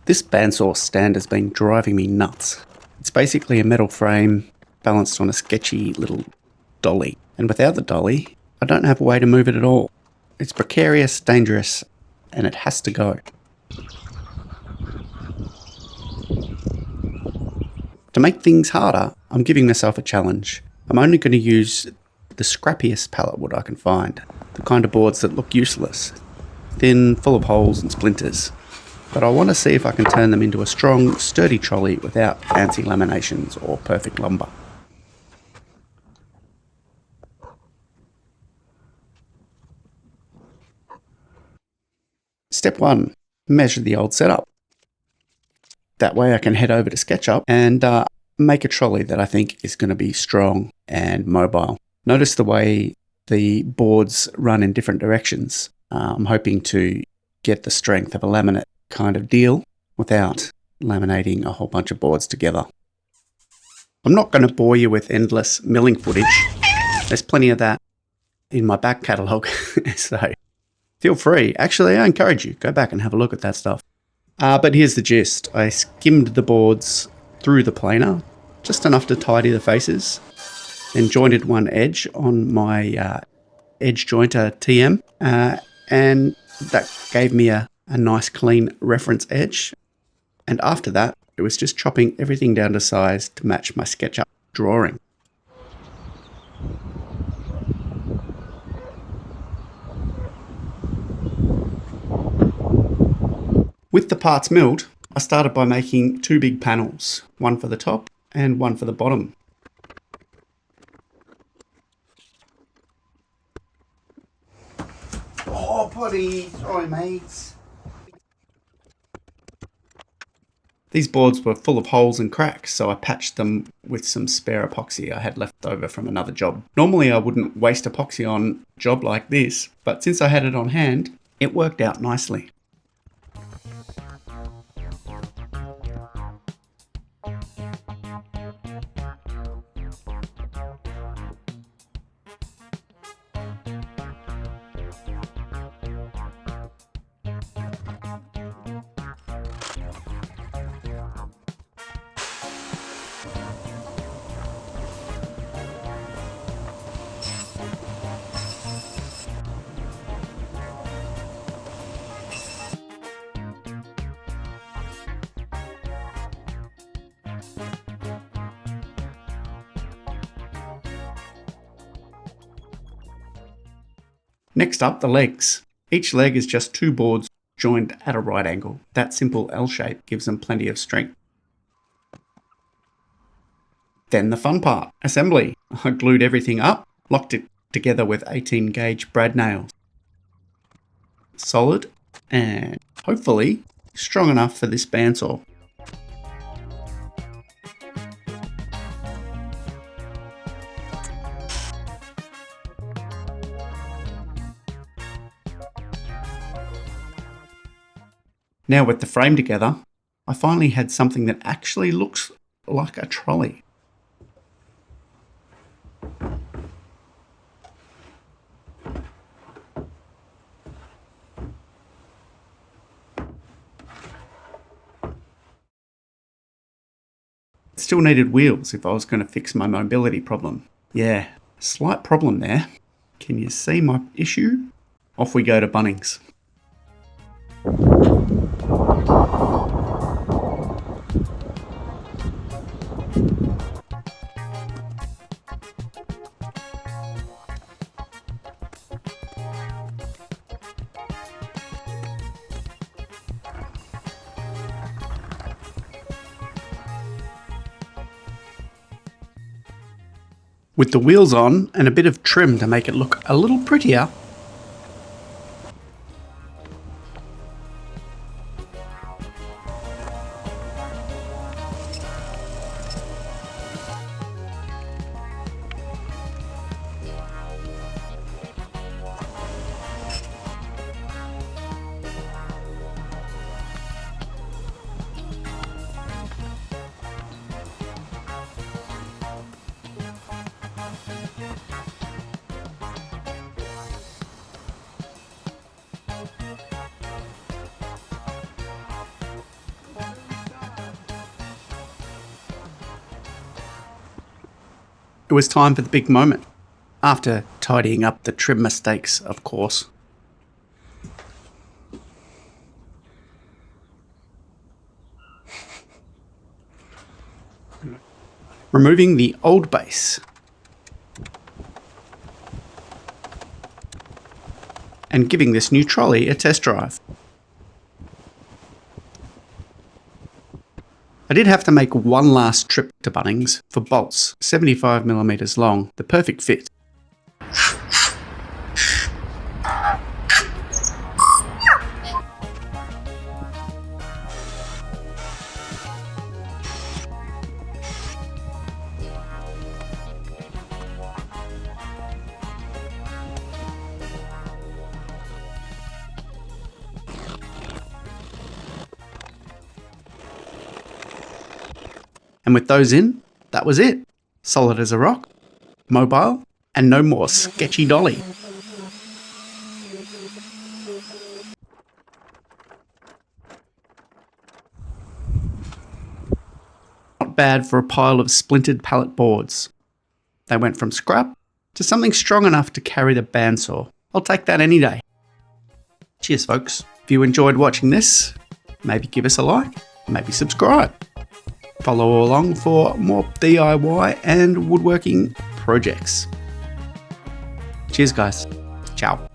This bandsaw stand has been driving me nuts. It's basically a metal frame balanced on a sketchy little dolly. And without the dolly, I don't have a way to move it at all. It's precarious, dangerous, and it has to go. To make things harder, I'm giving myself a challenge. I'm only going to use the scrappiest pallet wood I can find. The kind of boards that look useless. Thin, full of holes and splinters. But I want to see if I can turn them into a strong, sturdy trolley without fancy laminations or perfect lumber. Step 1. Measure the old setup. That way I can head over to SketchUp and make a trolley that I think is going to be strong and mobile. Notice the way the boards run in different directions. I'm hoping to get the strength of a laminate kind of deal without laminating a whole bunch of boards together. I'm not going to bore you with endless milling footage. There's plenty of that in my back catalogue, so feel free. Actually, I encourage you, go back and have a look at that stuff. But here's the gist. I skimmed the boards through the planer, just enough to tidy the faces, then jointed one edge on my edge jointer TM, and that gave me a nice clean reference edge. And after that, it was just chopping everything down to size to match my SketchUp drawing. With the parts milled, I started by making two big panels, one for the top and one for the bottom. Oh, buddy, sorry mates. These boards were full of holes and cracks, so I patched them with some spare epoxy I had left over from another job. Normally I wouldn't waste epoxy on a job like this, but since I had it on hand, it worked out nicely. Next up, the legs. Each leg is just two boards joined at a right angle. That simple L shape gives them plenty of strength. Then the fun part, assembly. I glued everything up, locked it together with 18 gauge brad nails. Solid and hopefully strong enough for this bandsaw. Now with the frame together, I finally had something that actually looks like a trolley. It still needed wheels if I was going to fix my mobility problem. Yeah, slight problem there. Can you see my issue? Off we go to Bunnings. With the wheels on and a bit of trim to make it look a little prettier, It was time for the big moment. After tidying up the trim mistakes, of course. Removing the old base. And giving this new trolley a test drive. I did have to make one last trip to Bunnings for bolts 75mm long, the perfect fit. And with those in, that was it. Solid as a rock, mobile, and no more sketchy dolly. Not bad for a pile of splintered pallet boards. They went from scrap to something strong enough to carry the bandsaw. I'll take that any day. Cheers, folks. If you enjoyed watching this, maybe give us a like, maybe subscribe. Follow along for more DIY and woodworking projects. Cheers, guys. Ciao.